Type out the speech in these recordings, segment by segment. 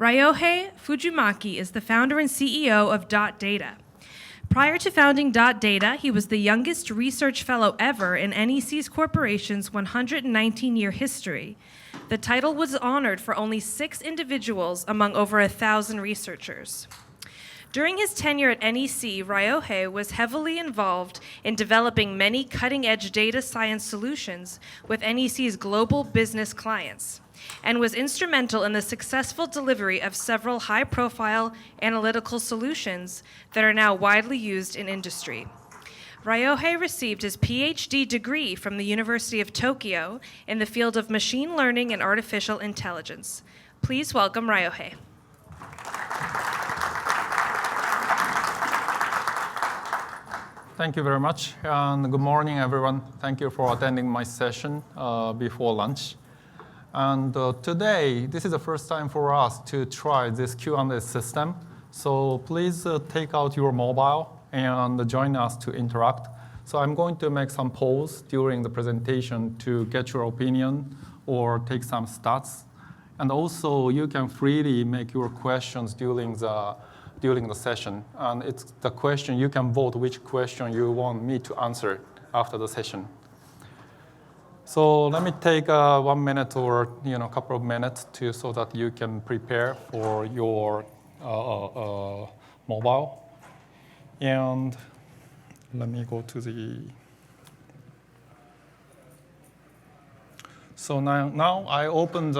Ryohei Fujimaki is the founder and CEO of dotData. Prior to founding dotData, he was the youngest research fellow ever in NEC Corporation's 119-year history. The title was honored for only 6 individuals among over 1,000 researchers. During his tenure at NEC, Ryohei was heavily involved in developing many cutting-edge data science solutions with NEC's global business clients, and was instrumental in the successful delivery of several high-profile analytical solutions that are now widely used in industry. Ryohei received his PhD degree from the University of Tokyo in the field of machine learning and artificial intelligence. Please welcome Ryohei. Thank you very much, and good morning, everyone. Thank you for attending my session before lunch. And today, this is the first time for us to try this Q&A system. So please take out your mobile and join us to interact. So I'm going to make some polls during the presentation to get your opinion or take some stats. And also, you can freely make your questions during the session. And it's the question, you can vote which question you want me to answer after the session. So let me take 1 minute or a couple of minutes so that you can prepare for your mobile. And let me go to the... So now I open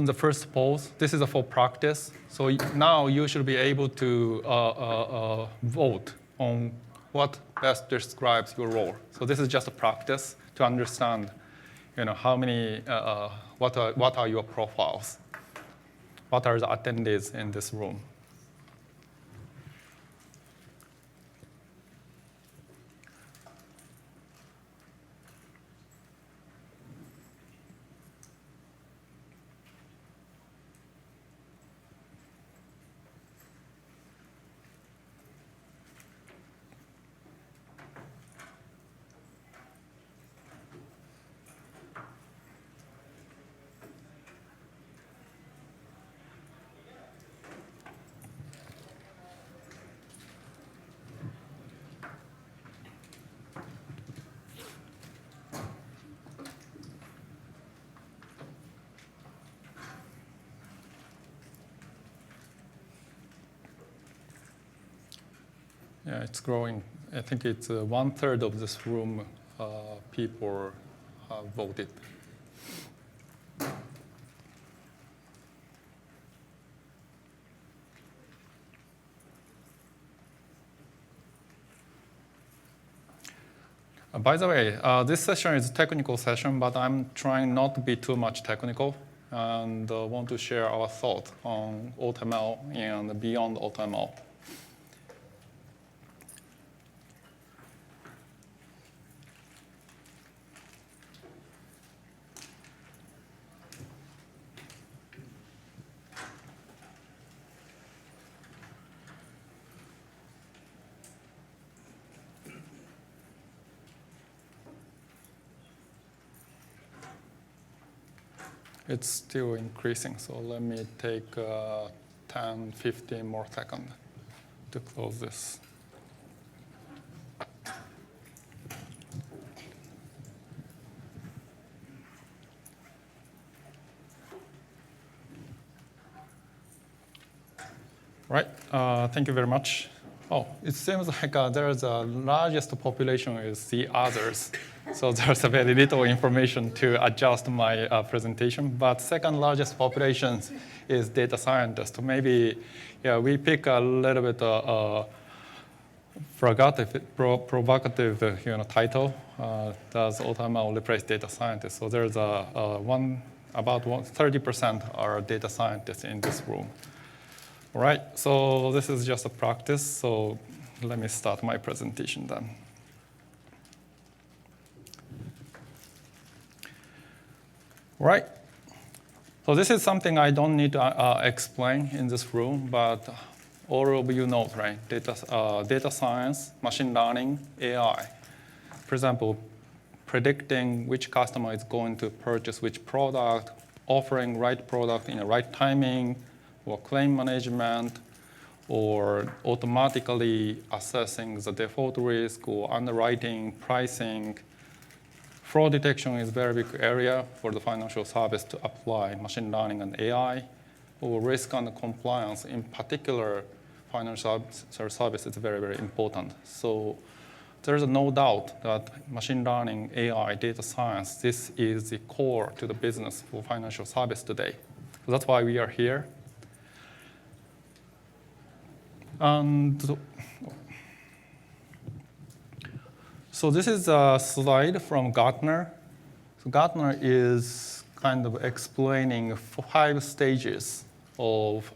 the first polls. This is for practice. So now you should be able to vote on what best describes your role. So this is just a practice to understand, how many, what are your profiles? What are the attendees in this room? Yeah, it's growing. I think it's 1/3 of this room people voted. By the way, this session is a technical session, but I'm trying not to be too much technical and want to share our thoughts on AutoML and beyond AutoML. It's still increasing, so let me take 10, 15 more seconds to close this. Right, thank you very much. Oh, it seems like there's the largest population is the others. So there's a very little information to adjust my presentation. But second largest population is data scientists. Maybe we pick a little bit provocative title. Does AutoML replace data scientists? So there's about 30% are data scientists in this room. All right, so this is just a practice. So let me start my presentation then. Right. So this is something I don't need to explain in this room, but all of you know, right? Data science, machine learning, AI. For example, predicting which customer is going to purchase which product, offering right product in the right timing, or claim management, or automatically assessing the default risk, or underwriting, pricing. Fraud detection is a very big area for the financial service to apply machine learning and AI, or risk and compliance. In particular, financial service is very, very important. So there's no doubt that machine learning, AI, data science, this is the core to the business for financial service today. So that's why we are here. And so this is a slide from Gartner. So Gartner is kind of explaining 5 stages of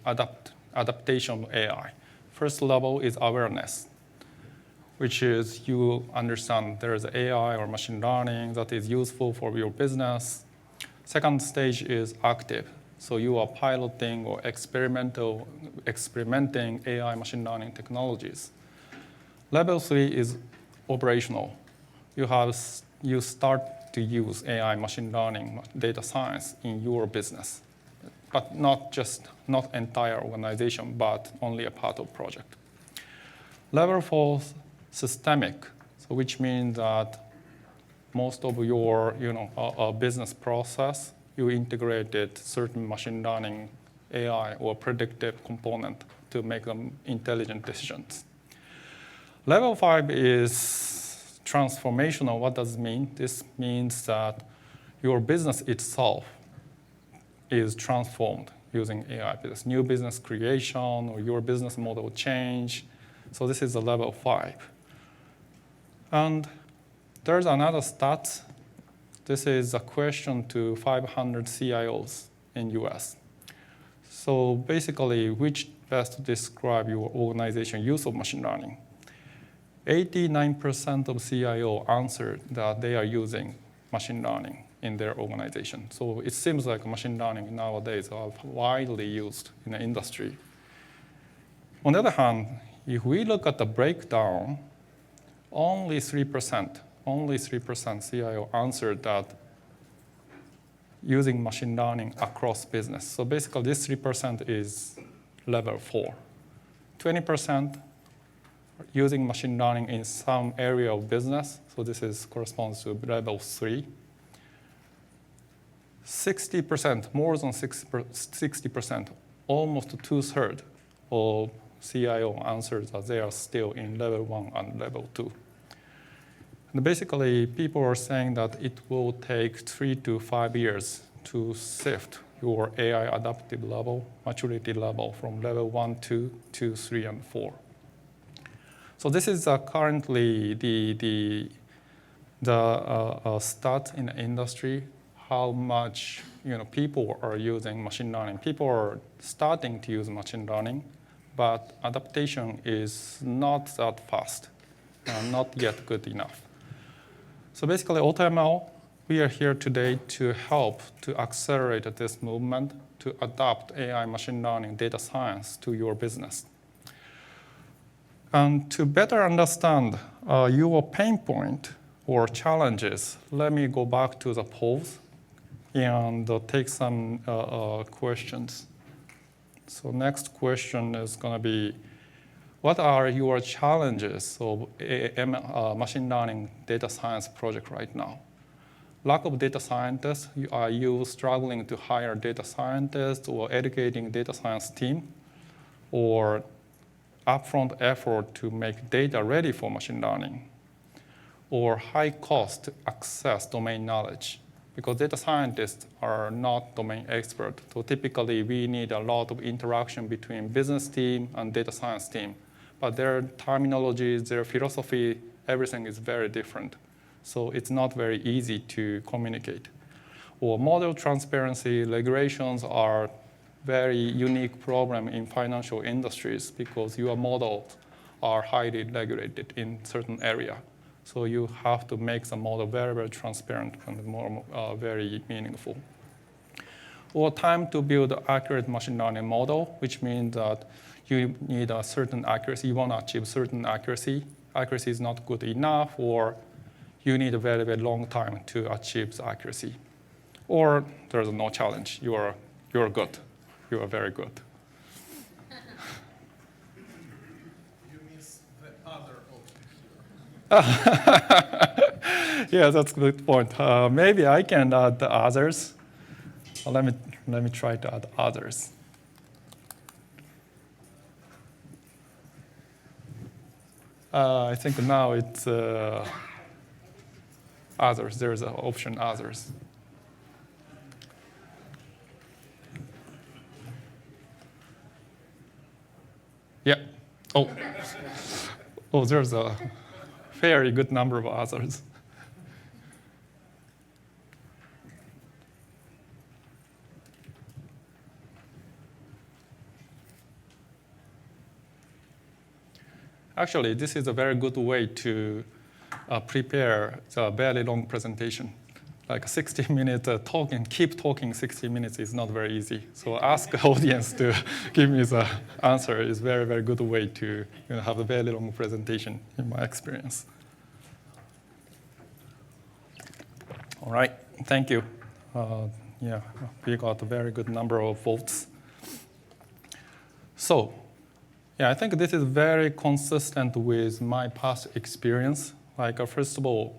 adaptation of AI. First level is awareness, which is you understand there is AI or machine learning that is useful for your business. Second stage is active. So you are piloting or experimenting AI machine learning technologies. Level 3 is operational. You start to use AI machine learning, data science in your business, but not entire organization, but only a part of project. Level 4, systemic, so which means that most of your business process, you integrated certain machine learning, AI, or predictive component to make them intelligent decisions. Level 5 is transformational. What does it mean? This means that your business itself is transformed using AI. There's new business creation or your business model change. So this is the level 5. And there's another stat. This is a question to 500 CIOs in US. So basically, which best describe your organization use of machine learning? 89% of CIO answered that they are using machine learning in their organization. So it seems like machine learning nowadays are widely used in the industry. On the other hand, if we look at the breakdown, only 3% CIO answered that using machine learning across business. So basically, this 3% is level 4. 20% using machine learning in some area of business. So this corresponds to level 3. 60%, more than 60%, almost 2/3 of CIO answered that they are still in level 1 and level 2. And basically, people are saying that it will take 3 to 5 years to sift your AI adaptive level, maturity level from level 1, 2, 3, and 4. So this is currently the stat in the industry, how much people are using machine learning. People are starting to use machine learning, but adaptation is not that fast, not yet good enough. So basically, AutoML, we are here today to help to accelerate this movement to adapt AI machine learning data science to your business. And to better understand your pain point or challenges, let me go back to the polls and take some questions. So next question is going to be, what are your challenges of machine learning data science project right now? Lack of data scientists. Are you struggling to hire data scientists or educating data science team? Or upfront effort to make data ready for machine learning? Or high cost to access domain knowledge? Because data scientists are not domain experts. So typically, we need a lot of interaction between business team and data science team. But their terminologies, their philosophy, everything is very different. So it's not very easy to communicate. Or model transparency regulations are very unique problem in financial industries because your models are highly regulated in certain area. So you have to make the model very, very transparent and more, very meaningful. Or time to build an accurate machine learning model, which means that you need a certain accuracy. You want to achieve certain accuracy. Accuracy is not good enough, or you need a very, very long time to achieve the accuracy. or there's no challenge. You're good. You are very good. You miss the other option here. Yeah, that's a good point. Maybe I can add the others. Let me try to add others. I think now it's others. There's an option others. Yeah. Oh, there's a very good number of others. Actually, this is a very good way to prepare a very long presentation. Like 60 minutes talking, keep talking 60 minutes is not very easy. So ask the audience to give me the answer is very, very good way to have a very long presentation in my experience. All right, thank you. Yeah, we got a very good number of votes. So, yeah, I think this is very consistent with my past experience. Like, first of all,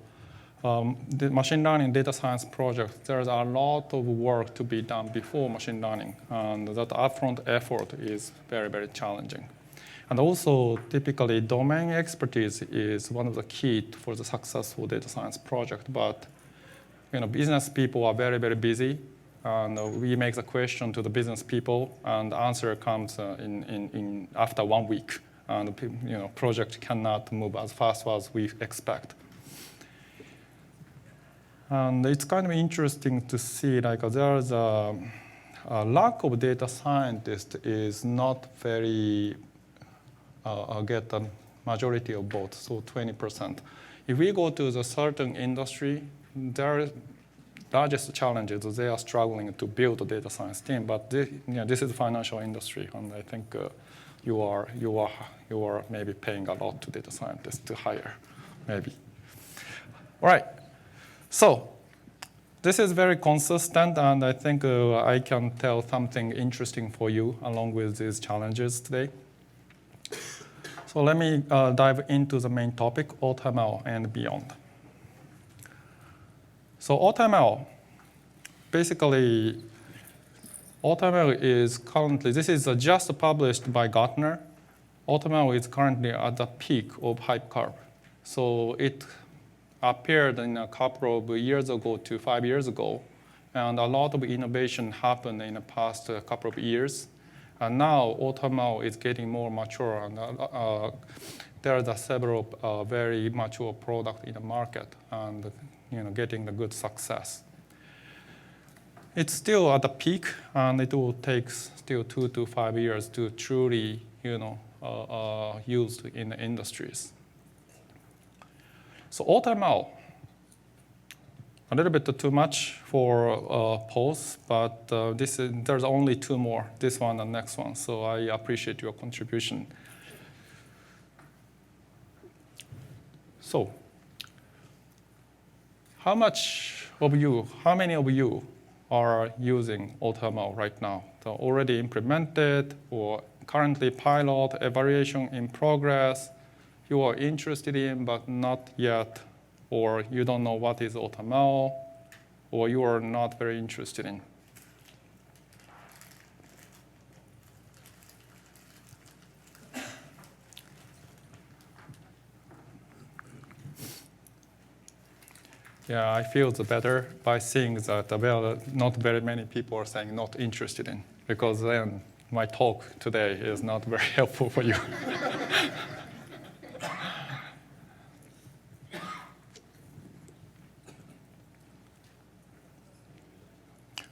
the machine learning data science project, there's a lot of work to be done before machine learning, and that upfront effort is very, very challenging. And also, typically, domain expertise is one of the key for the successful data science project, but business people are very, very busy, and we make the question to the business people, and the answer comes in after 1 week, and the project cannot move as fast as we expect. And it's kind of interesting to see, like, there's a lack of data scientists is not very get the majority of votes, so 20%. If we go to the certain industry, their largest challenge is they are struggling to build a data science team. But this is the financial industry, and I think you are maybe paying a lot to data scientists to hire, maybe. All right. So this is very consistent, and I think I can tell something interesting for you along with these challenges today. So let me dive into the main topic, AutoML and beyond. So AutoML, basically, AutoML is currently, this is just published by Gartner. AutoML is currently at the peak of hype curve. So it appeared in a couple of years ago to 5 years ago, and a lot of innovation happened in the past couple of years. And now AutoML is getting more mature, and there are several very mature products in the market, and getting the good success. It's still at the peak, and it will take still 2 to 5 years to truly, used in the industries. So AutoML, a little bit too much for pause, but there's only 2 more, this one and next one. So I appreciate your contribution. So, how many of you are using AutoML right now? So already implemented, or currently pilot, evaluation in progress, you are interested in but not yet, or you don't know what is AutoML, or you are not very interested in? Yeah, I feel better by seeing that not very many people are saying not interested in, because then my talk today is not very helpful for you.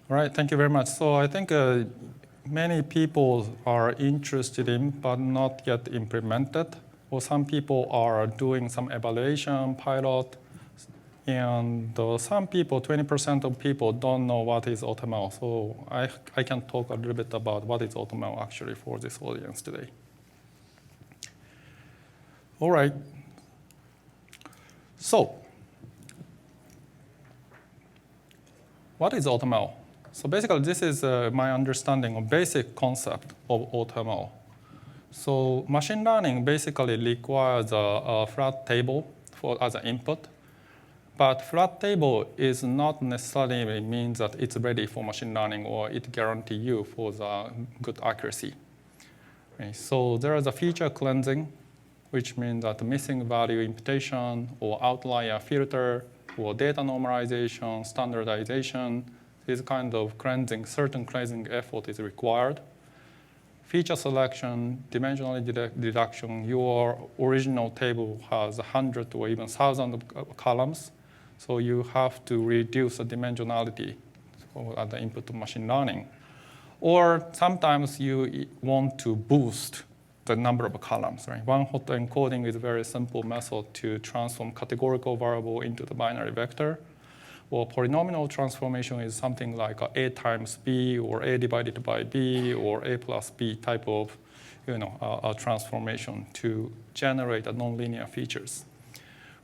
All right, thank you very much. So I think many people are interested in but not yet implemented, or some people are doing some evaluation, pilot, and some people, 20% of people, don't know what is AutoML. So I can talk a little bit about what is AutoML actually for this audience today. All right. So what is AutoML? So basically, this is my understanding of basic concept of AutoML. So machine learning basically requires a flat table as an input. But flat table is not necessarily means that it's ready for machine learning or it guarantees you for the good accuracy. Okay, so there is a feature cleansing, which means that missing value imputation or outlier filter or data normalization, standardization, this kind of cleansing, certain cleansing effort is required. Feature selection, dimensional deduction, your original table has 100 or even 1,000 columns. So you have to reduce the dimensionality at the input of machine learning. Or sometimes you want to boost the number of columns. Right? One-hot encoding is a very simple method to transform categorical variable into the binary vector. Or polynomial transformation is something like a times b, or a divided by b, or a plus b type of a transformation to generate a nonlinear features.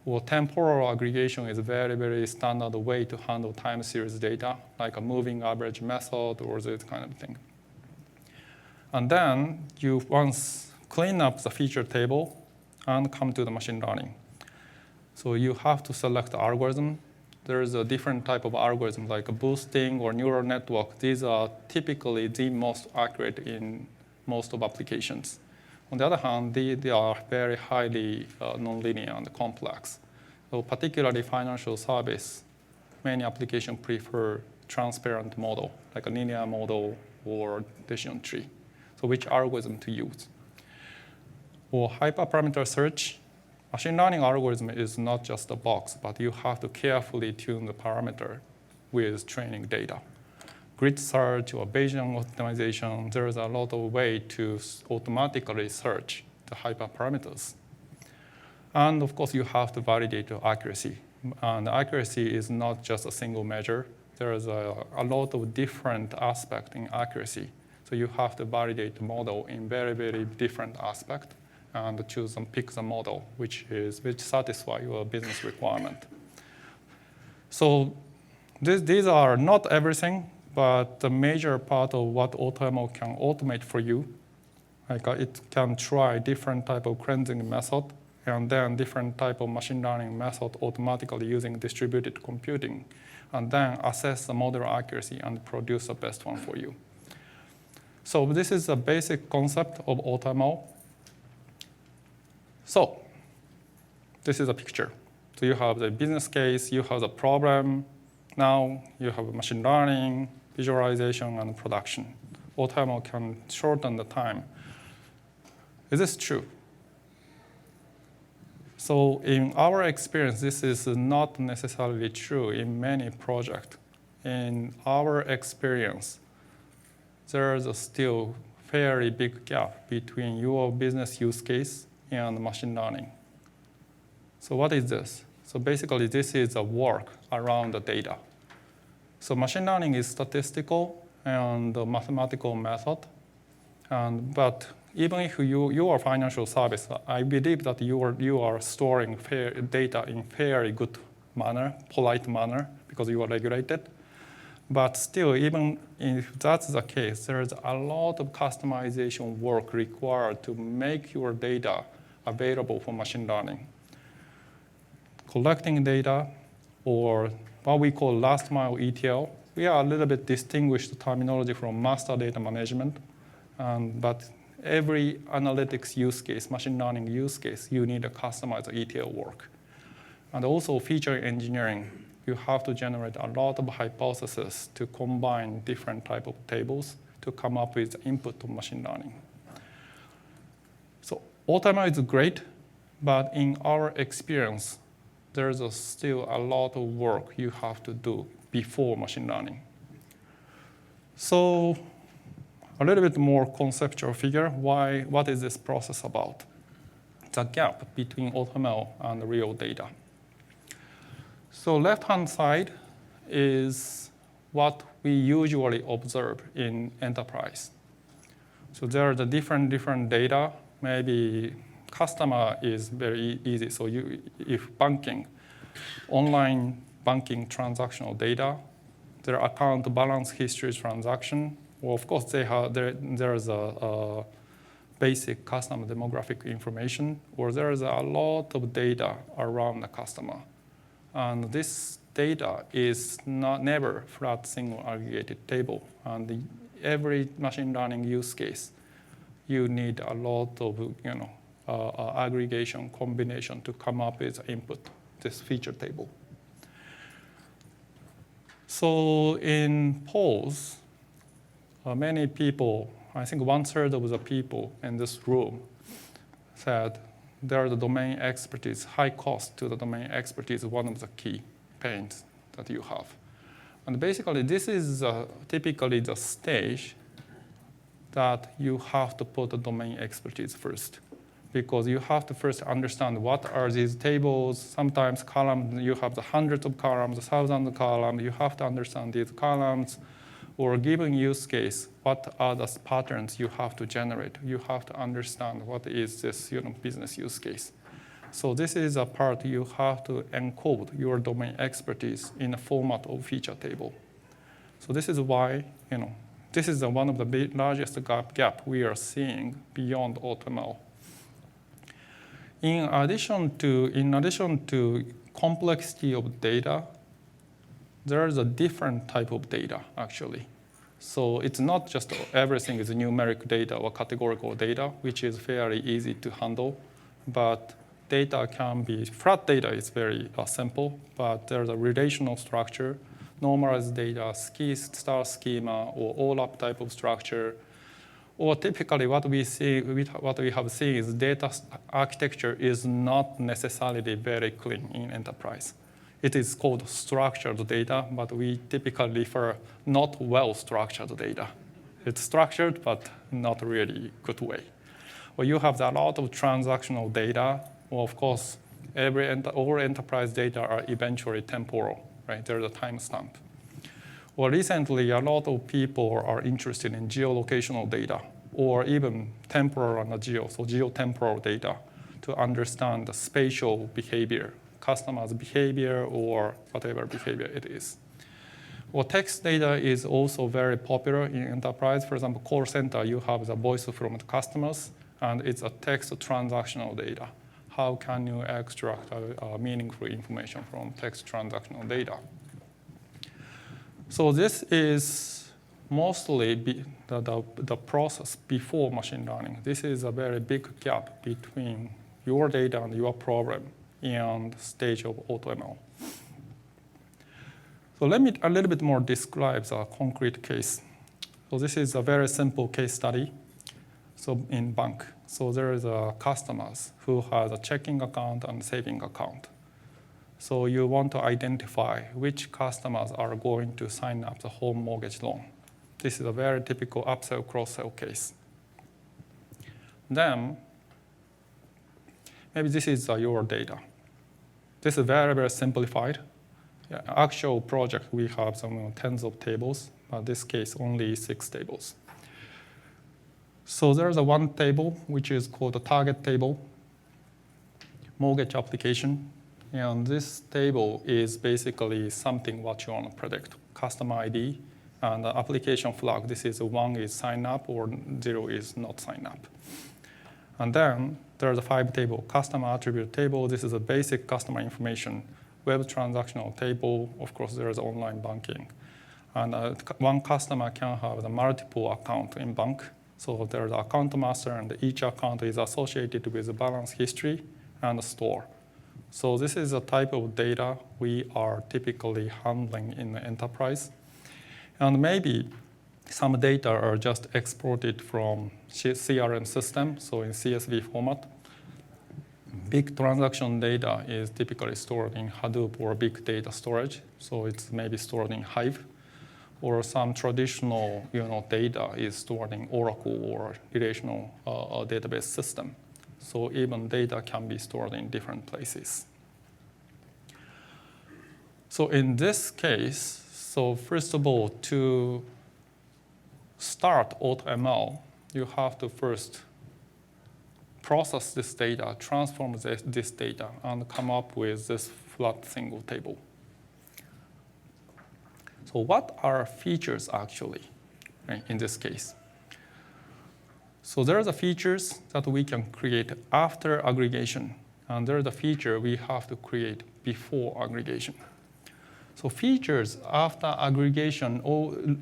Or temporal aggregation is a very, very standard way to handle time series data, like a moving average method or this kind of thing. And then you once clean up the feature table and come to the machine learning. So you have to select the algorithm. There's a different type of algorithm, like a boosting or neural network. These are typically the most accurate in most of applications. On the other hand, they are very highly nonlinear and complex. So particularly financial service, many applications prefer transparent model, like a linear model or decision tree. So which algorithm to use? For hyperparameter search, machine learning algorithm is not just a box, but you have to carefully tune the parameter with training data. Grid search or Bayesian optimization, there is a lot of way to automatically search the hyperparameters. And of course, you have to validate your accuracy. And accuracy is not just a single measure. There is a lot of different aspects in accuracy. So you have to validate the model in very, very different aspects and choose and pick the model which satisfies your business requirement. So these are not everything, but the major part of what AutoML can automate for you. Like it can try different type of cleansing method and then different type of machine learning method automatically using distributed computing, and then assess the model accuracy and produce the best one for you. So this is a basic concept of AutoML. So this is a picture. So you have the business case, you have the problem. Now you have machine learning, visualization, and production. AutoML can shorten the time. Is this true? So in our experience, this is not necessarily true in many projects. In our experience, there is still fairly big gap between your business use case and machine learning. So what is this? So basically, this is a work around the data. So machine learning is statistical and a mathematical method. But even if you are financial service, I believe that you are storing data in very good manner, polite manner, because you are regulated. But still, even if that's the case, there is a lot of customization work required to make your data available for machine learning. Collecting data, or what we call last mile ETL, we are a little bit distinguished terminology from master data management. But every analytics use case, machine learning use case, you need a customized ETL work. And also feature engineering. You have to generate a lot of hypotheses to combine different type of tables to come up with input to machine learning. So AutoML is great, but in our experience, there's still a lot of work you have to do before machine learning. So a little bit more conceptual figure, what is this process about? The gap between AutoML and real data. So left-hand side is what we usually observe in enterprise. So there are the different data. Maybe customer is very easy. So if banking, online banking transactional data, their account balance history transaction. Well, of course, there's a basic customer demographic information, or there's a lot of data around the customer. And this data is never flat single aggregated table. And every machine learning use case, you need a lot of aggregation combination to come up with input, this feature table. So in polls, many people, I think 1/3 of the people in this room said their domain expertise, high cost to the domain expertise is one of the key pains that you have. And basically, this is typically the stage that you have to put the domain expertise first, because you have to first understand what are these tables. Sometimes columns, you have the hundreds of columns, thousands of columns. You have to understand these columns, or given use case, what are the patterns you have to generate. You have to understand what is this business use case. So this is a part you have to encode your domain expertise in a format of feature table. So this is why, this is one of the largest gap we are seeing beyond AutoML. In addition to complexity of data, there is a different type of data, actually. So it's not just everything is numeric data or categorical data, which is fairly easy to handle, but data can be, flat data is very simple, but there's a relational structure, normalized data, star schema, or all-up type of structure. Or typically what we have seen is data architecture is not necessarily very clean in enterprise. It is called structured data, but we typically refer not well-structured data. It's structured, but not really good way. Well, you have a lot of transactional data. Well, of course, all enterprise data are eventually temporal, right? There's a timestamp. Well, recently, a lot of people are interested in geolocational data, or even temporal and geo, so geotemporal data, to understand the spatial behavior, customer's behavior, or whatever behavior it is. Well, text data is also very popular in enterprise. For example, call center, you have the voice from the customers, and it's a text transactional data. How can you extract meaningful information from text transactional data? So this is mostly the process before machine learning. This is a very big gap between your data and your problem in the stage of AutoML. So let me a little bit more describe the concrete case. So this is a very simple case study. So in bank, so there is customers who has a checking account and saving account. So you want to identify which customers are going to sign up the home mortgage loan. This is a very typical upsell, cross-sell case. Then, maybe this is your data. This is very, very simplified. Yeah, actual project, we have some tens of tables, but this case only 6 tables. So there's one table, which is called the target table, mortgage application. And this table is basically something what you want to predict, customer ID, and the application flag. This is 1 is sign up, or 0 is not sign up. And then there's a 5 table, customer attribute table. This is a basic customer information, web transactional table. Of course, there is online banking. And one customer can have the multiple account in bank. So there's an account master, and each account is associated with the balance history and the store. So this is a type of data we are typically handling in the enterprise. And maybe some data are just exported from CRM system, so in CSV format. Big transaction data is typically stored in Hadoop or big data storage, so it's maybe stored in Hive. Or some traditional data is stored in Oracle or relational database system. So even data can be stored in different places. So in this case, so first of all, to start AutoML, you have to first process this data, transform this data, and come up with this flat single table. So So what are features actually, right, in this case? So there are the features that we can create after aggregation, and there are the feature we have to create before aggregation. So features after aggregation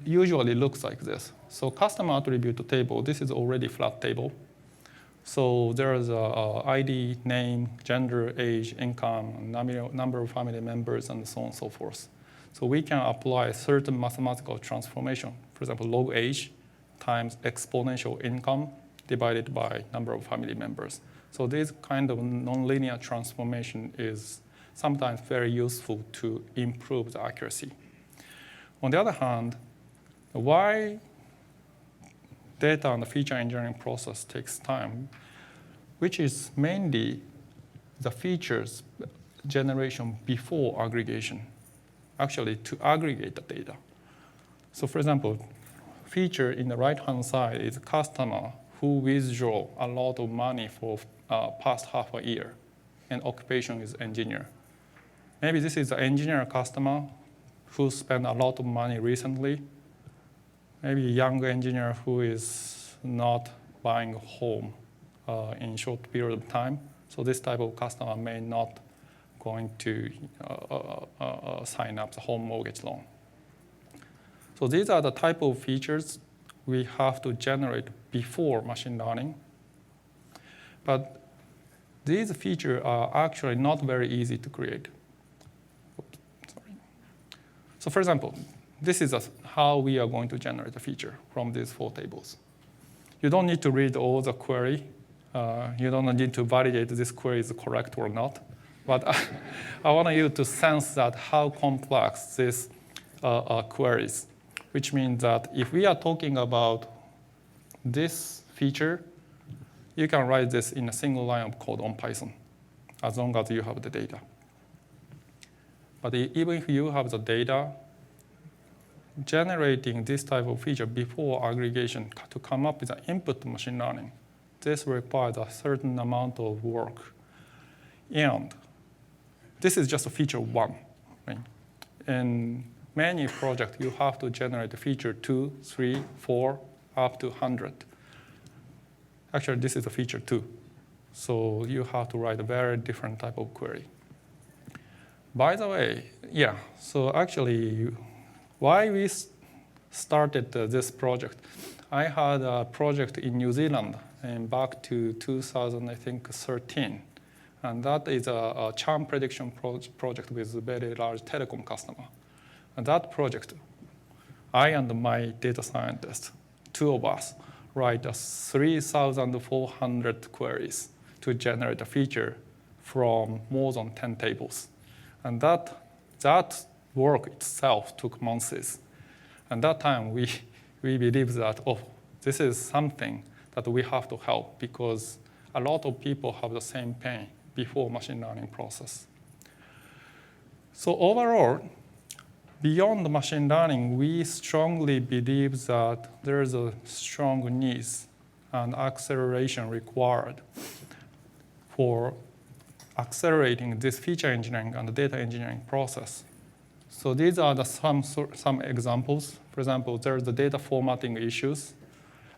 usually looks like this. So customer attribute table, this is already flat table. So there is a ID, name, gender, age, income, number of family members, and so on and so forth. So we can apply certain mathematical transformation. For example, log age times exponential income divided by number of family members. So this kind of nonlinear transformation is sometimes very useful to improve the accuracy. On the other hand, why data and the feature engineering process takes time, which is mainly the features generation before aggregation, actually to aggregate the data. So for example, feature in the right-hand side is customer who withdraw a lot of money for past half a year, and occupation is engineer. Maybe this is an engineer customer who spent a lot of money recently, maybe a young engineer who is not buying a home in short period of time. So this type of customer may not going to sign up the home mortgage loan. So these are the type of features we have to generate before machine learning. But these features are actually not very easy to create. Oops, sorry. So for example, this is how we are going to generate a feature from these 4 tables. You don't need to read all the query. You don't need to validate this query is correct or not. But I want you to sense that how complex this queries, which means that if we are talking about this feature, you can write this in a single line of code on Python, as long as you have the data. But even if you have the data, generating this type of feature before aggregation to come up with an input machine learning, this requires a certain amount of work. And this is just a feature 1. Right? In many projects, you have to generate a feature 2, 3, 4, up to 100. Actually, this is a feature 2. So you have to write a very different type of query. By the way, yeah, so actually, why we started this project, I had a project in New Zealand and back to 2013. And that is a churn prediction project with a very large telecom customer. And that project, I and my data scientist, 2 of us, write 3,400 queries to generate a feature from more than 10 tables. And that work itself took months. And that time, we believed that, oh, this is something that we have to help because a lot of people have the same pain before machine learning process. So overall, beyond the machine learning, we strongly believe that there is a strong need and acceleration required for accelerating this feature engineering and the data engineering process. So these are some examples. For example, there's the data formatting issues.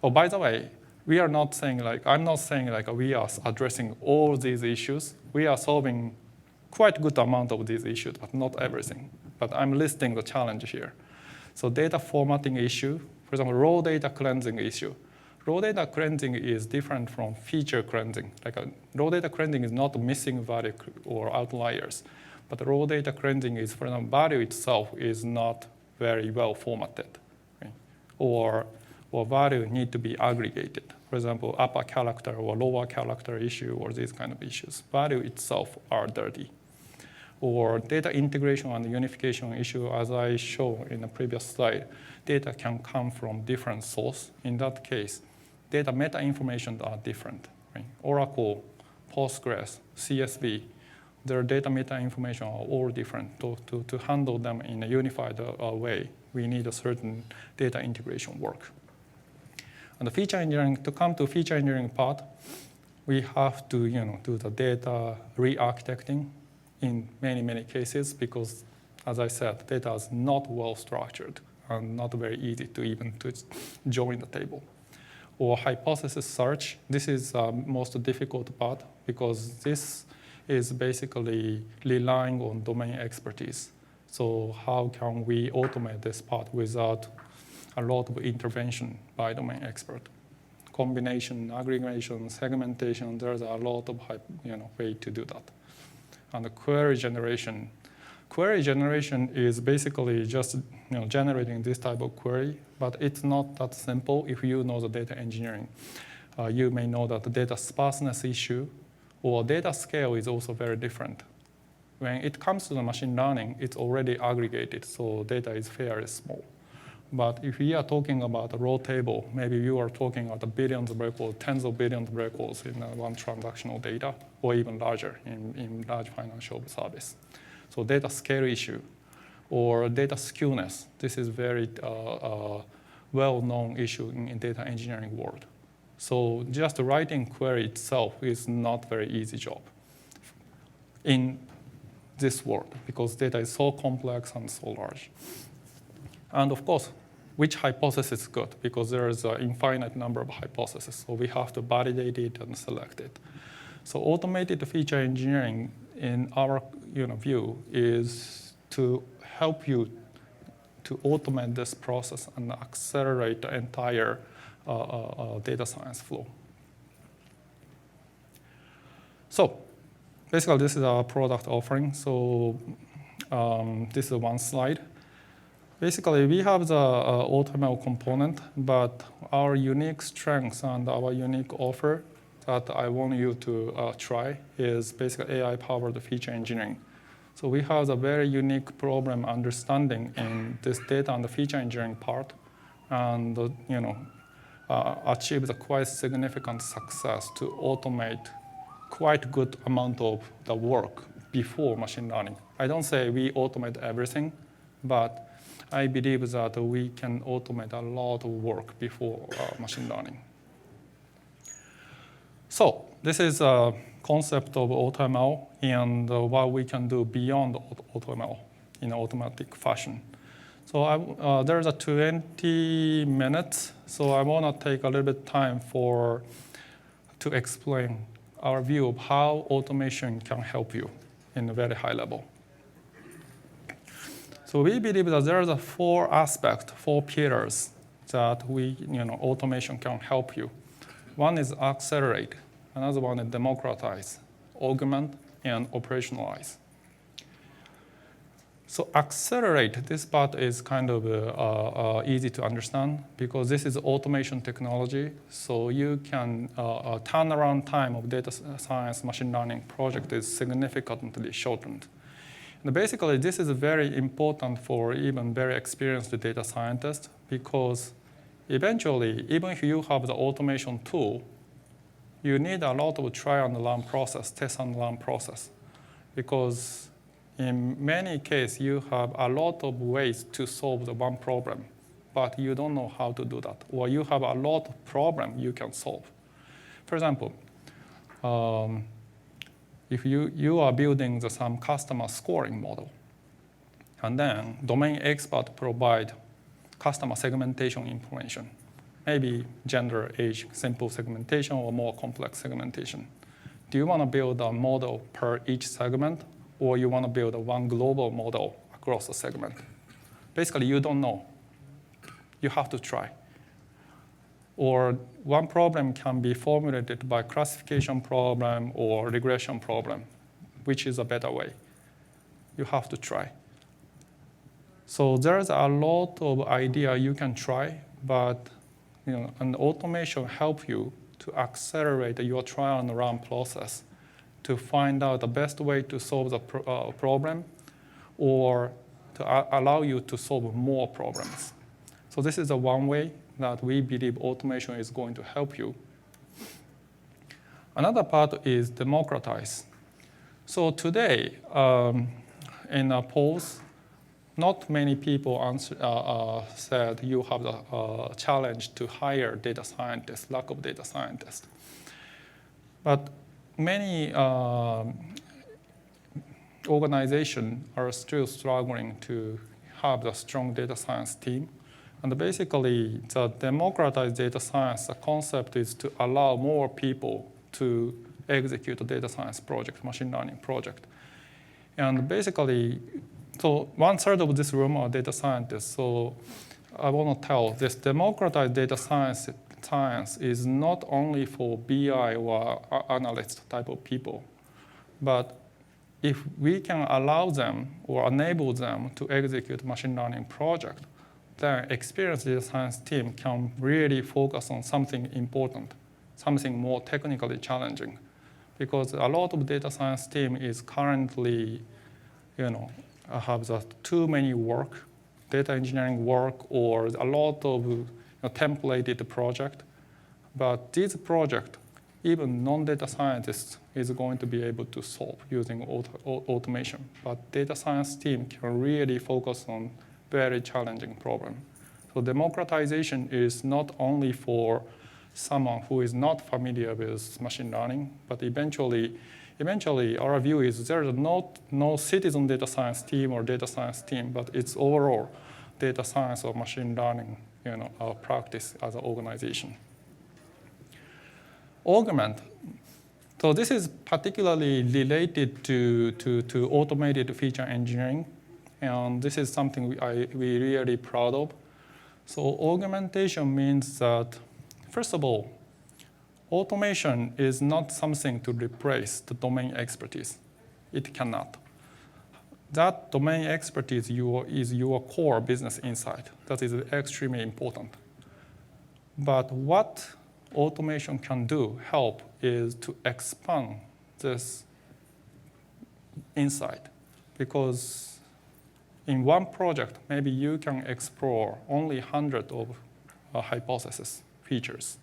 Oh, by the way, we are not saying I'm not saying we are addressing all these issues. We are solving quite a good amount of these issues, but not everything. But I'm listing the challenge here. So data formatting issue, for example, raw data cleansing issue. Raw data cleansing is different from feature cleansing. Raw data cleansing is not missing value or outliers. But raw data cleansing is, for example, value itself is not very well formatted. Right? Or value need to be aggregated. For example, upper character or lower character issue or these kind of issues. Value itself are dirty. Or data integration and unification issue, as I showed in the previous slide, data can come from different sources. In that case, data meta information are different. Right? Oracle, Postgres, CSV, their data meta information are all different. To handle them in a unified way, we need a certain data integration work. And the feature engineering, to come to feature engineering part, we have to do the data re-architecting in many cases because as I said, data is not well structured and not very easy to even to join the table. Or hypothesis search, this is the most difficult part because this is basically relying on domain expertise. So how can we automate this part without a lot of intervention by domain expert? Combination, aggregation, segmentation, there's a lot of way to do that. And the query generation. Query generation is basically just generating this type of query, but it's not that simple if you know the data engineering. You may know that the data sparseness issue or data scale is also very different. When it comes to the machine learning, it's already aggregated, so data is fairly small. But if we are talking about a raw table, maybe you are talking about billions of records, tens of billions of records in one transactional data, or even larger in large financial service. So data scale issue or data skewness, this is very well-known issue in data engineering world. So just writing query itself is not very easy job in this world because data is so complex and so large. And of course, which hypothesis is good? Because there is an infinite number of hypotheses, so we have to validate it and select it. So automated feature engineering, in our view, is to help you to automate this process and accelerate the entire data science flow. So basically, this is our product offering. So this is one slide. Basically, we have the AutoML component, but our unique strengths and our unique offer that I want you to try is basically AI-powered feature engineering. So we have a very unique problem understanding in this data and the feature engineering part, and achieve the quite significant success to automate quite good amount of the work before machine learning. I don't say we automate everything, but I believe that we can automate a lot of work before machine learning. So this is a concept of AutoML and what we can do beyond AutoML in an automatic fashion. So there's a 20 minutes, so I want to take a little bit time to explain our view of how automation can help you in a very high level. So we believe that there are four aspects, four pillars that automation can help you. One is accelerate, another one is democratize, augment, and operationalize. So accelerate, this part is kind of easy to understand because this is automation technology. So you can turnaround time of data science machine learning project is significantly shortened. And basically, this is very important for even very experienced data scientists because eventually, even if you have the automation tool, you need a lot of try and learn process, test and learn process, because in many cases, you have a lot of ways to solve the one problem, but you don't know how to do that, or you have a lot of problems you can solve. For example, if you are building some customer scoring model, and then domain expert provide customer segmentation information, maybe gender, age, simple segmentation, or more complex segmentation. Do you want to build a model per each segment, or you want to build one global model across the segment? Basically, you don't know. You have to try. Or one problem can be formulated by classification problem or regression problem, which is a better way. You have to try. So there's a lot of idea you can try, but an automation help you to accelerate your trial and run process to find out the best way to solve the problem or to allow you to solve more problems. So this is the one way that we believe automation is going to help you. Another part is democratize. So today, in a polls, not many people said you have the challenge to hire data scientists, lack of data scientists. But many organizations are still struggling to have the strong data science team. And basically, the democratized data science, the concept is to allow more people to execute a data science project, machine learning project. And basically, so 1/3 of this room are data scientists. So I want to tell this democratized data science is not only for BI or analyst type of people, but if we can allow them or enable them to execute machine learning project, then experienced data science team can really focus on something important, something more technically challenging. Because a lot of data science team is currently, have too many work, data engineering work, or a lot of templated project. But this project, even non-data scientists is going to be able to solve using automation. But data science team can really focus on very challenging problem. So democratization is not only for someone who is not familiar with machine learning, but eventually our view is there is no citizen data science team or data science team, but it's overall data science or machine learning our practice as an organization. Augment. So this is particularly related to automated feature engineering, and this is something we're really proud of. So augmentation means that, first of all, automation is not something to replace the domain expertise. It cannot. That domain expertise is your core business insight. That is extremely important. But what automation can help is to expand this insight. Because in one project, maybe you can explore only 100 of hypothesis features.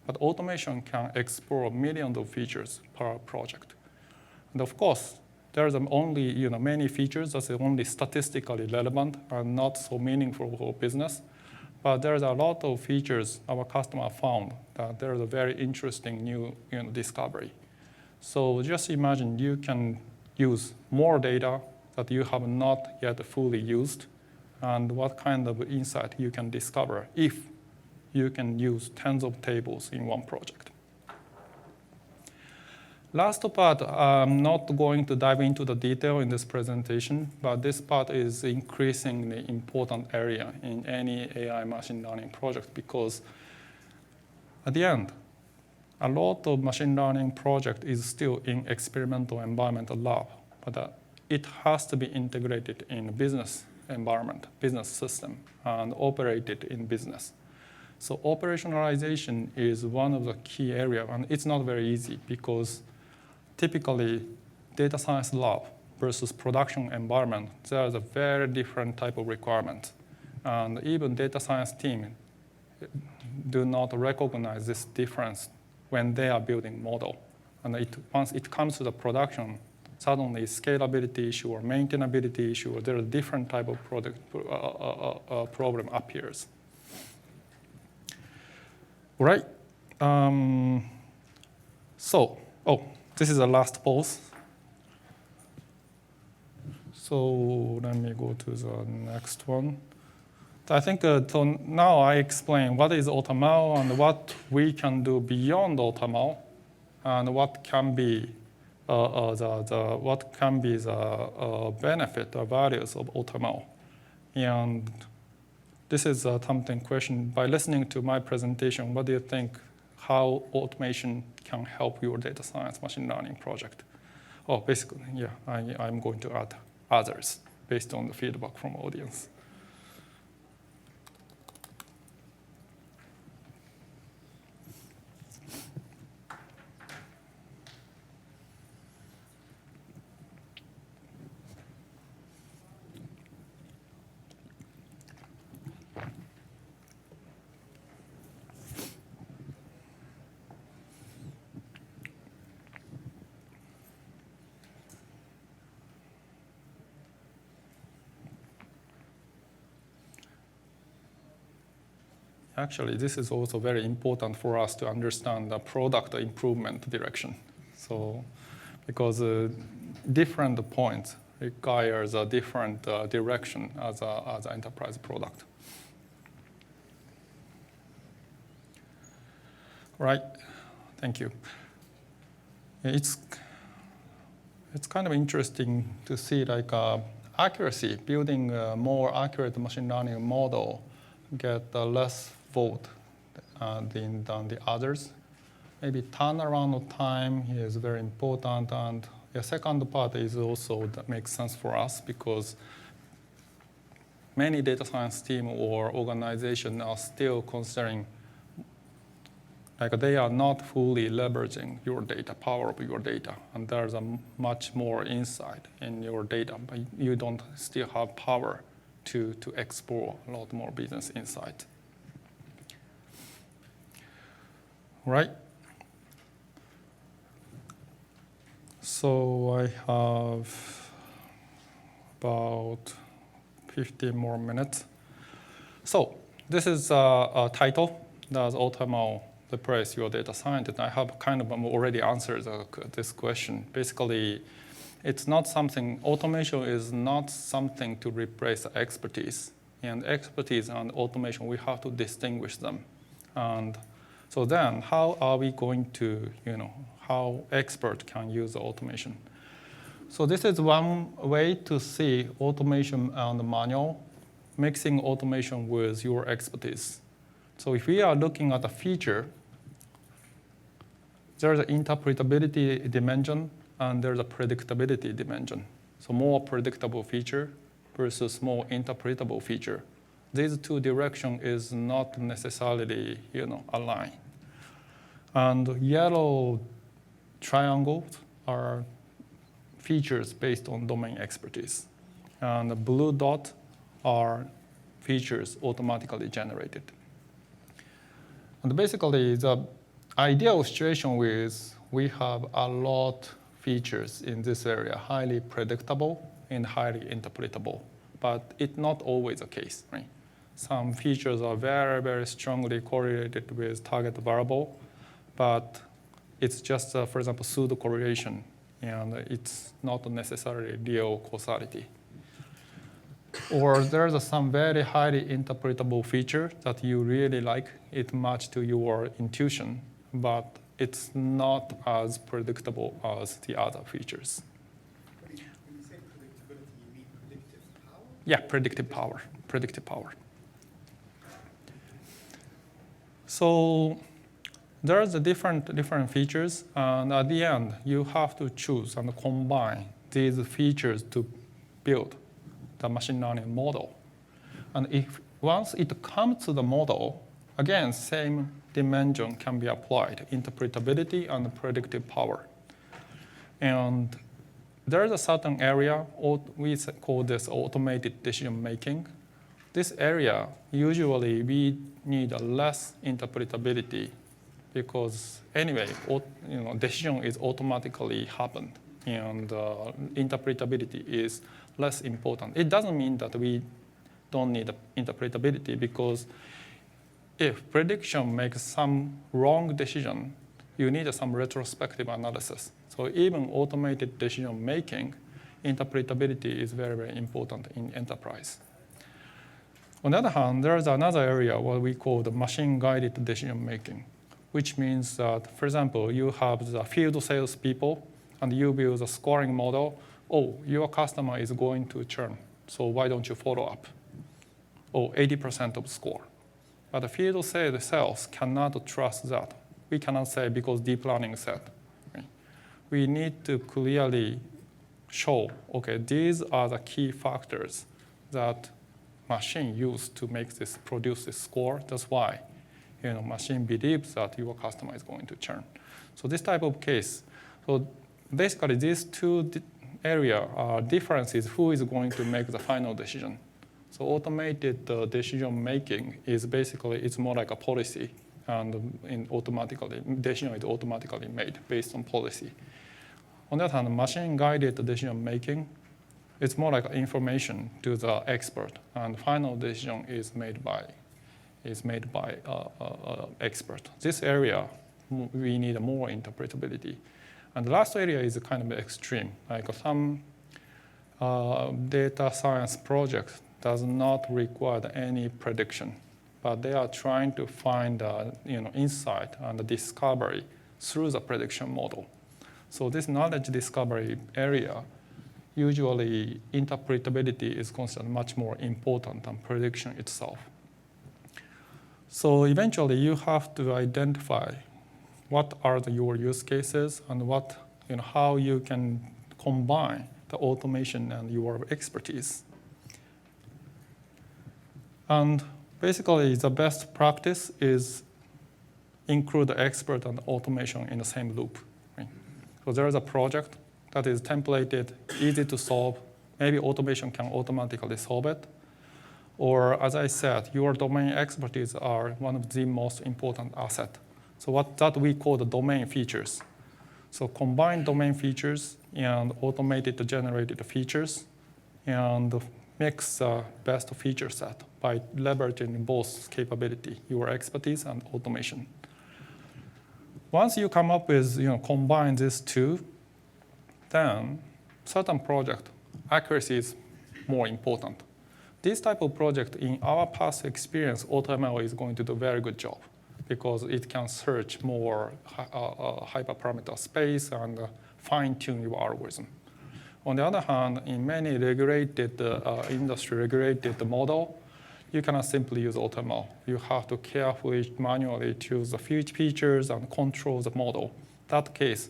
But automation can explore millions of features per project. And of course, there's only many features that's only statistically relevant and not so meaningful for business. But there's a lot of features our customer found that there's a very interesting new discovery. So just imagine you can use more data that you have not yet fully used, and what kind of insight you can discover if you can use tens of tables in one project. Last part, I'm not going to dive into the detail in this presentation, but this part is increasingly important area in any AI machine learning project because at the end, a lot of machine learning project is still in experimental environment lab, but it has to be integrated in business environment, business system, and operated in business. So operationalization is one of the key areas, and it's not very easy because typically data science lab versus production environment, there's a very different type of requirement. And even data science team do not recognize this difference when they are building model. And once it comes to the production, suddenly scalability issue or maintainability issue, or there are different type of problem appears. Right. This is the last pause. So let me go to the next one. I think so now I explain what is AutoML and what we can do beyond AutoML, and what can be the benefit or values of AutoML. And this is something question. By listening to my presentation, what do you think how automation can help your data science machine learning project? Basically, yeah, I'm going to add others based on the feedback from audience. Actually, this is also very important for us to understand the product improvement direction. So, because different points requires a different direction as an enterprise product. Right, thank you. It's kind of interesting to see like accuracy, building a more accurate machine learning model get less vote than the others. Maybe turnaround time is very important, and the second part is also that makes sense for us because many data science team or organization are still considering like they are not fully leveraging your data, power of your data, and there's a much more insight in your data, but you don't still have power to explore a lot more business insight. Right? So I have about 15 more minutes. So this is a title. Does AutoML replace your data scientist? I have kind of already answered this question. Basically, it's not something, automation is not something to replace expertise. And expertise and automation, we have to distinguish them. And so then how are we going to, how expert can use the automation? So this is one way to see automation and manual, mixing automation with your expertise. So if we are looking at a feature, there's an interpretability dimension and there's a predictability dimension. So more predictable feature versus more interpretable feature. These two directions is not necessarily aligned. And yellow triangles are features based on domain expertise. And the blue dot are features automatically generated. And basically, the ideal situation is we have a lot features in this area, highly predictable and highly interpretable. But it's not always the case, right? Some features are very, very strongly correlated with target variable, but it's just, for example, pseudo correlation, and it's not necessarily real causality. Or there's some very highly interpretable feature that you really like, it matches to your intuition, but it's not as predictable as the other features. When you say predictability, you mean predictive power? Yeah, predictive power. So there's a different features, and at the end, you have to choose and combine these features to build the machine learning model. And if once it comes to the model, again, same dimension can be applied, interpretability and predictive power. And there's a certain area, we call this automated decision making. This area, usually we need a less interpretability because anyway, decision is automatically happened and interpretability is less important. It doesn't mean that we don't need interpretability because if prediction makes some wrong decision, you need some retrospective analysis. So even automated decision making, interpretability is very, very important in enterprise. On the other hand, there is another area what we call the machine-guided decision making, which means that, for example, you have the field sales people and you build a scoring model. Oh, your customer is going to churn, so why don't you follow up? Oh, 80% of score. But the field sales cannot trust that. We cannot say because deep learning said. Right? We need to clearly show, okay, these are the key factors that machine used to produce this score. That's why machine believes that your customer is going to churn. So this type of case. So basically, these two area differences who is going to make the final decision. So automated decision making is basically, it's more like a policy, and decision is automatically made based on policy. On the other hand, machine-guided decision making, it's more like information to the expert, and final decision is made by expert. This area, we need more interpretability. And the last area is kind of extreme. Like some data science project does not require any prediction, but they are trying to find insight and discovery through the prediction model. So this knowledge discovery area, usually interpretability is considered much more important than prediction itself. So eventually you have to identify what are your use cases and how you can combine the automation and your expertise. And basically the best practice is include the expert and automation in the same loop. Right? So there is a project that is templated, easy to solve. Maybe automation can automatically solve it. Or as I said, your domain expertise are one of the most important assets. So that we call the domain features. So combine domain features and automated generated features and mix the best feature set by leveraging both capability, your expertise and automation. Once you come up with, combine these two, then certain project accuracy is more important. This type of project, in our past experience, AutoML is going to do a very good job because it can search more hyperparameter space and fine-tune your algorithm. On the other hand, in many regulated industry-regulated model, you cannot simply use AutoML. You have to carefully manually choose the features and control the model. In that case,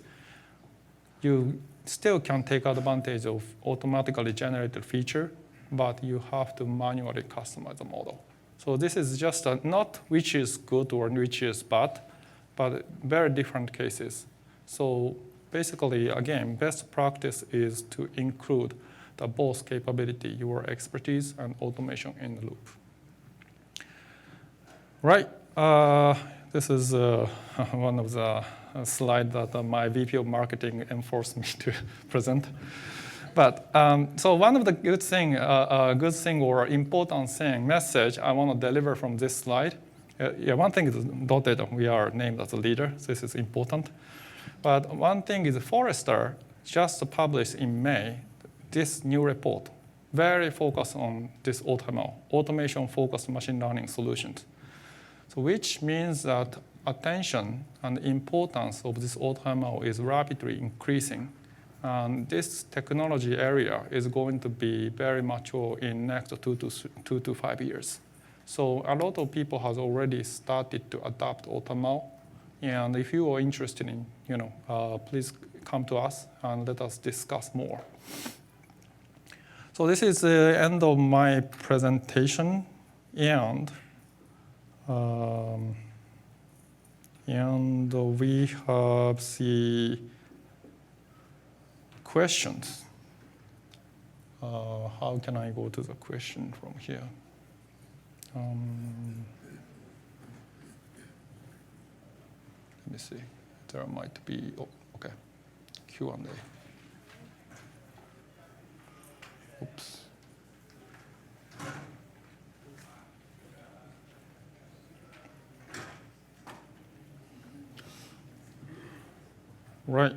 you still can take advantage of automatically generated feature, but you have to manually customize the model. So this is just not which is good or which is bad, but very different cases. So basically, again, best practice is to include the both capability, your expertise and automation in the loop. Right, this is one of the slides that my VP of marketing enforced me to present. But so one of the good thing or important thing, message I want to deliver from this slide. One thing is dotData. We are named as a leader. This is important. But one thing is Forrester just published in May this new report, very focused on this AutoML, automation-focused machine learning solutions. So which means that attention and importance of this AutoML is rapidly increasing. And this technology area is going to be very mature in next 2 to 5 years. So a lot of people have already started to adopt AutoML. And if you are interested in, please come to us and let us discuss more. So this is the end of my presentation, and we have the questions. How can I go to the question from here? Let me see. There might be, okay, Q&A. Oops. Right.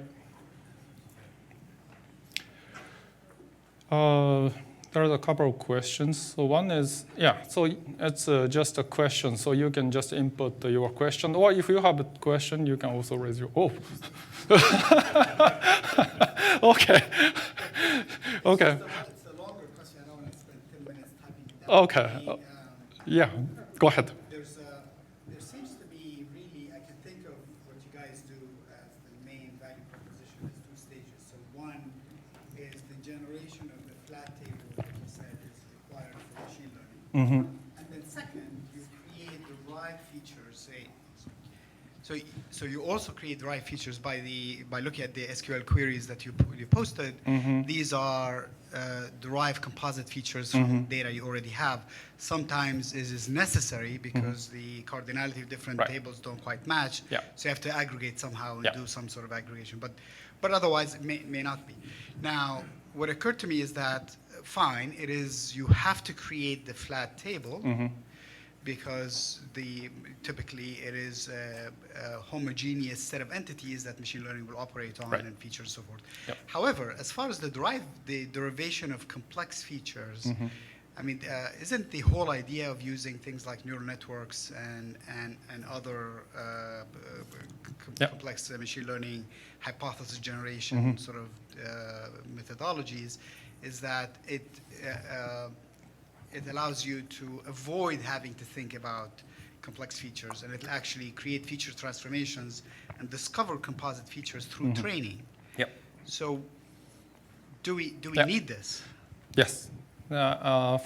There's a couple of questions. So one is, so it's just a question. So you can just input your question. Or if you have a question, you can also raise your, okay. Okay. It's a longer question. I don't want to spend 10 minutes typing it down. Okay. Yeah, go ahead. There seems to be really, I can think of what you guys do as the main value proposition as 2 stages. So one is the generation of the flat table that you said is required for machine learning. And then second, you create the right features. So you also create the right features by looking at the SQL queries that you posted. These are derived composite features from data you already have. Sometimes it is necessary because the cardinality of different tables don't quite match. So you have to aggregate somehow and do some sort of aggregation. But otherwise, it may not be. Now, what occurred to me is that, fine, it is you have to create the flat table. because typically it is a homogeneous set of entities that machine learning will operate on, Right. and features and so forth. Yep. However, as far as the derivation of complex features, I mean, isn't the whole idea of using things like neural networks and other Yep. complex machine learning hypothesis generation sort of methodologies is that it allows you to avoid having to think about complex features, and it'll actually create feature transformations and discover composite features through training. Yep. So do we Yeah. need this? Yes.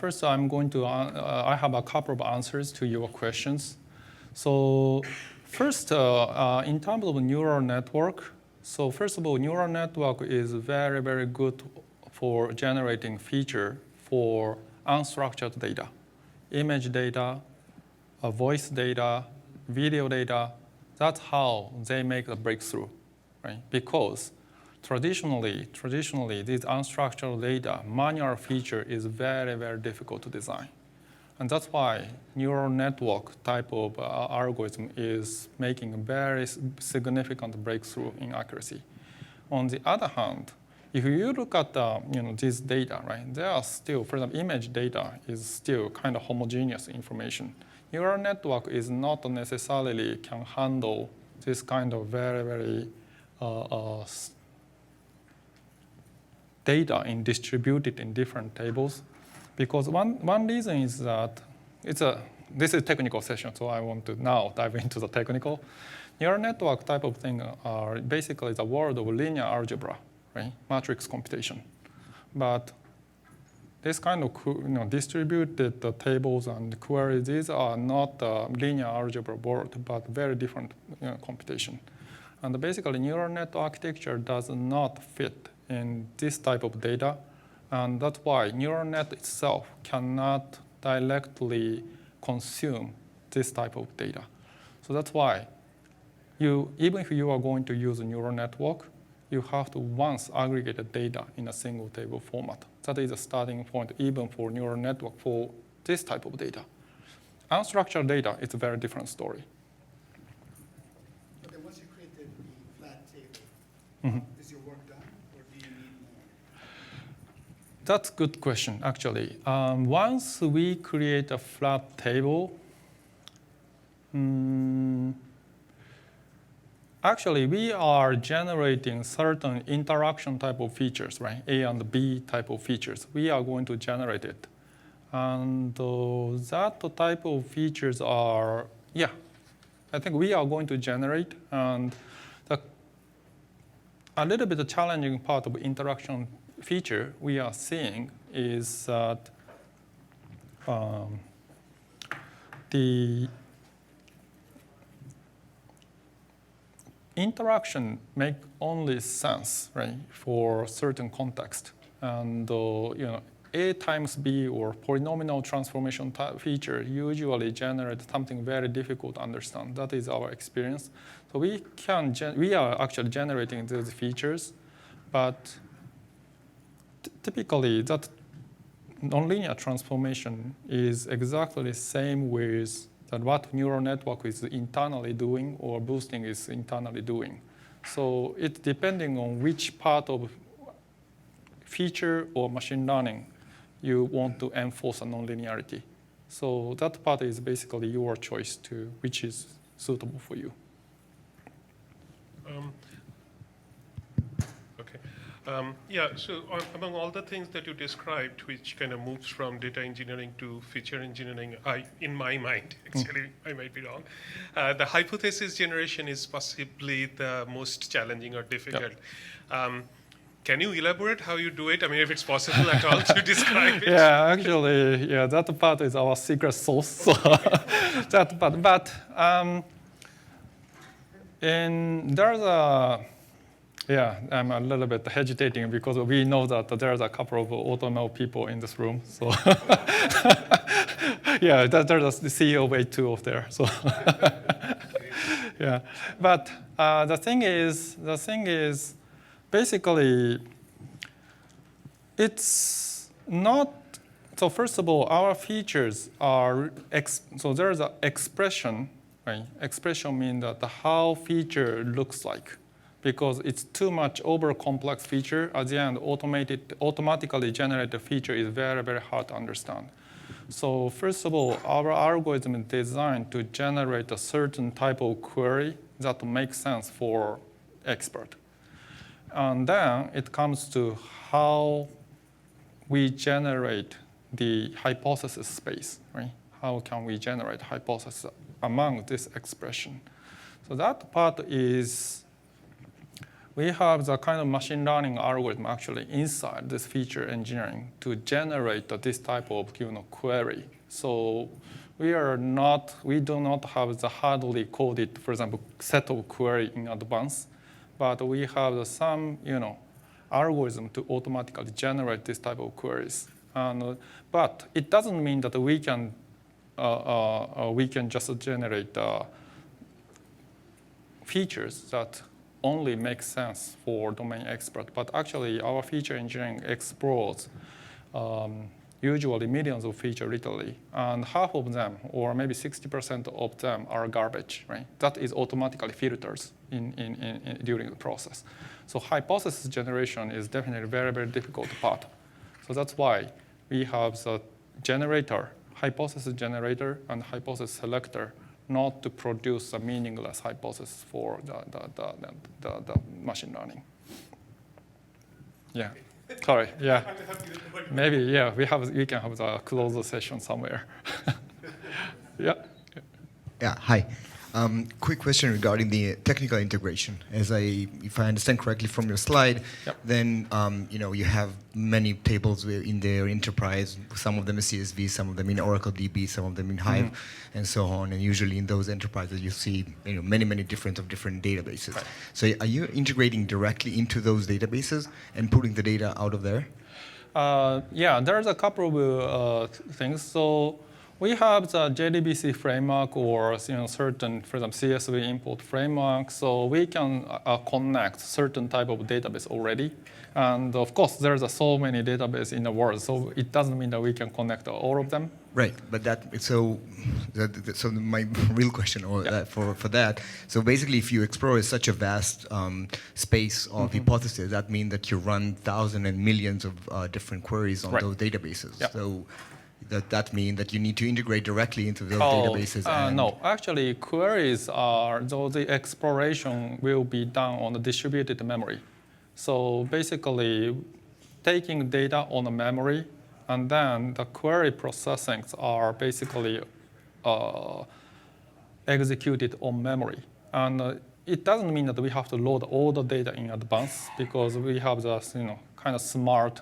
First, I'm going to. I have a couple of answers to your questions. So, first, in terms of neural network. So, first of all, neural network is very, very good for generating feature for unstructured data, image data, voice data, video data. That's how they make a breakthrough, right? Because traditionally, these unstructured data, manual feature is very, very difficult to design. And that's why neural network type of algorithm is making a very significant breakthrough in accuracy. On the other hand, if you look at this data, right, there are still, for example, image data is still kind of homogeneous information. Neural network is not necessarily can handle this kind of very, very data distributed in different tables. Because one reason is that this is a technical session, so I want to now dive into the technical. Neural network type of thing are basically the world of linear algebra, right? Matrix computation. But this kind of distributed tables and queries, these are not linear algebra world, but very different computation. And basically, neural net architecture does not fit in this type of data. And that's why neural net itself cannot directly consume this type of data. So that's why even if you are going to use a neural network, you have to once aggregate the data in a single table format. That is a starting point even for neural network for this type of data. Unstructured data, it's a very different story. But then once you created the flat table, is your work done, or do you need more? That's a good question, actually. Once we create a flat table, actually, we are generating certain interaction type of features, right? A and B type of features. We are going to generate it. And that type of features are, I think we are going to generate. And a little bit challenging part of interaction feature we are seeing is that the interaction make only sense, right, for certain context. And A times B or polynomial transformation type feature usually generate something very difficult to understand. That is our experience. So we are actually generating these features, but typically that nonlinear transformation is exactly the same with that what neural network is internally doing or boosting is internally doing. So it's depending on which part of feature or machine learning you want to enforce a nonlinearity. So that part is basically your choice to which is suitable for you. So among all the things that you described, which kind of moves from data engineering to feature engineering, in my mind, actually, I might be wrong, the hypothesis generation is possibly the most challenging or difficult. Yep. Can you elaborate how you do it? I mean, if it's possible at all to describe it. Yeah, actually, that part is our secret sauce. So that part, but there's a, I'm a little bit hesitating because we know that there's a couple of AutoML people in this room. So there's the CEO of A2 over there. So but the thing is, basically, it's not So first of all, our features are, so there's an expression, right? Expression means that how feature looks like. Because it's too much over complex feature, at the end, automatically generated feature is very, very hard to understand. So first of all, our algorithm is designed to generate a certain type of query that makes sense for expert. And then it comes to how we generate the hypothesis space, right? How can we generate hypothesis among this expression? So that part is, we have the kind of machine learning algorithm actually inside this feature engineering to generate this type of query. So we do not have the hardly coded, for example, set of query in advance, but we have some algorithm to automatically generate this type of queries. But it doesn't mean that we can just generate features that only makes sense for domain expert, but actually our feature engineering explores usually millions of features literally, and half of them, or maybe 60% of them, are garbage, right? That is automatically filtered during the process. So hypothesis generation is definitely a very, very difficult part. So that's why we have the generator, hypothesis generator, and hypothesis selector, not to produce a meaningless hypothesis for the machine learning. Yeah, sorry, yeah. Maybe, yeah, we can have the closer session somewhere. Yeah. Yeah, hi. Quick question regarding the technical integration. If I understand correctly from your slide, yep. Then you have many tables in their enterprise. Some of them in CSV, some of them in Oracle DB, some of them in Hive, and so on. And usually in those enterprises, you see many different databases. Right. So are you integrating directly into those databases and putting the data out of there? Yeah, there's a couple of things. So we have the JDBC framework or certain, for example, CSV import framework. So we can connect certain type of database already. And of course, there's so many databases in the world. So it doesn't mean that we can connect all of them. Right, but so my real question for that. So basically, if you explore such a vast space of hypotheses, that means that you run thousands and millions of different queries on those databases. Yep. So that means that you need to integrate directly into those databases. No, actually, queries are, though the exploration will be done on the distributed memory. So basically, taking data on the memory, and then the query processings are basically executed on memory. And it doesn't mean that we have to load all the data in advance, because we have this kind of smart,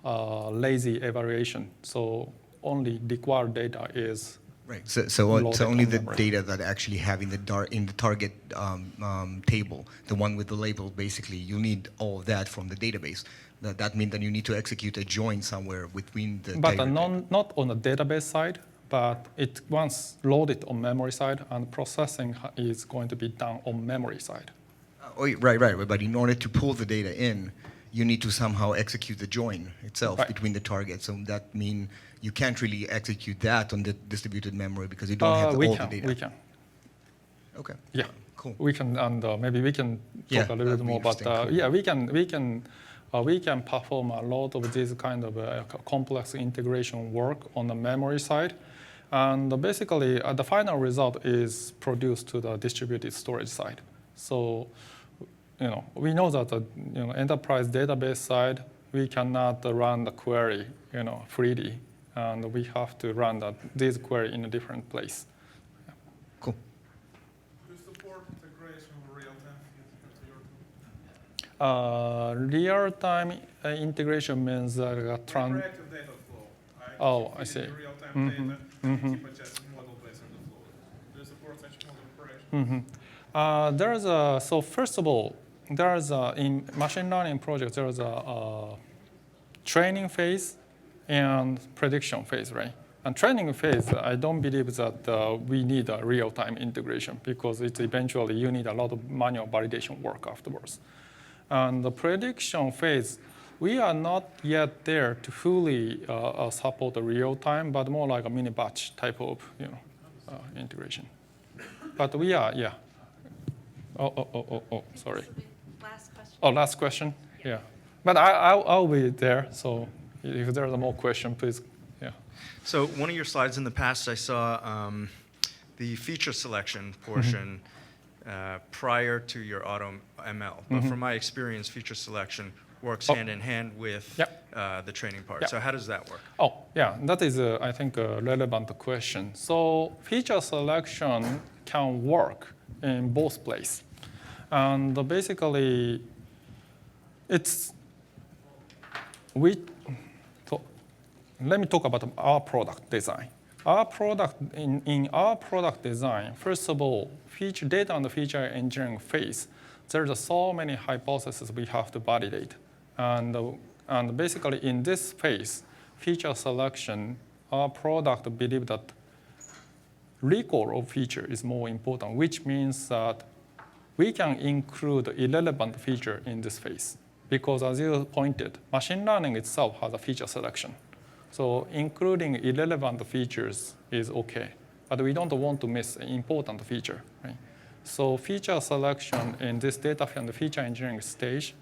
lazy evaluation. So only required data is right. So only the memory. data that actually have in the target table, the one with the label, basically, you need all of that from the database. That means that you need to execute a join somewhere between the. But not on the database side, but it once loaded on memory side, and processing is going to be done on memory side. Right. But in order to pull the data in, you need to somehow execute the join itself between the targets. So that means you can't really execute that on the distributed memory because you don't have all the data. We can. Okay. Yeah. Cool. We can, and maybe we can talk a little bit more. But cool. Yeah, we can perform a lot of this kind of complex integration work on the memory side. And basically, the final result is produced to the distributed storage side. So, we know that the enterprise database side, we cannot run the query freely, and we have to run this query in a different place. Yeah. Cool. Do you support integration of real-time into your tool? Real-time integration means Interactive data flow. Right? Oh, I see. Real-time data, and keep it just model-based in the flow. Do you support such model operation? So first of all, in machine learning projects, there is a training phase and prediction phase, right? And training phase, I don't believe that we need a real-time integration, because it's eventually you need a lot of manual validation work afterwards. And the prediction phase, we are not yet there to fully support the real time, but more like a mini batch type of integration. But we are, yeah. Sorry. Last question. Oh, last question? Yeah. But I'll be there, so if there's more question, please, yeah. So one of your slides in the past, I saw the feature selection portion prior to your AutoML. But from my experience, feature selection works hand in hand with the training part. So how does that work? Oh, yeah, that is, I think, a relevant question. So feature selection can work in both places. And basically, let me talk about our product design. Our product, in our product design, first of all, feature data on the feature engineering phase, there's so many hypotheses we have to validate. And basically, in this phase, feature selection, our product believe that recall of feature is more important, which means that we can include irrelevant feature in this phase. Because as you pointed, machine learning itself has a feature selection. So including irrelevant features is OK. But we don't want to miss an important feature. Right? So feature selection in this data and the feature engineering stage,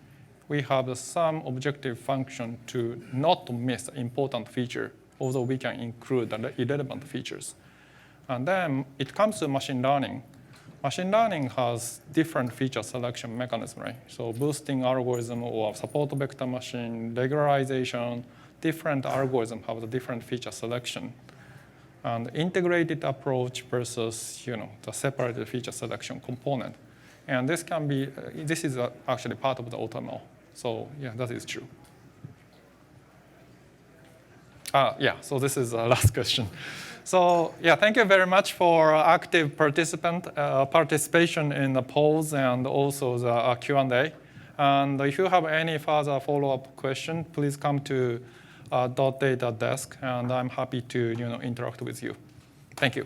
we have some objective function to not miss important feature, although we can include the irrelevant features. And then it comes to machine learning. Machine learning has different feature selection mechanism, right? So boosting algorithm or support vector machine, regularization, different algorithms have a different feature selection. And integrated approach versus the separated feature selection component. And this can be, this is actually part of the AutoML. So yeah, that is true. Yeah, so this is the last question. So yeah, thank you very much for active participation in the polls and also the Q&A. And if you have any further follow-up question, please come to dotData desk, and I'm happy to interact with you. Thank you.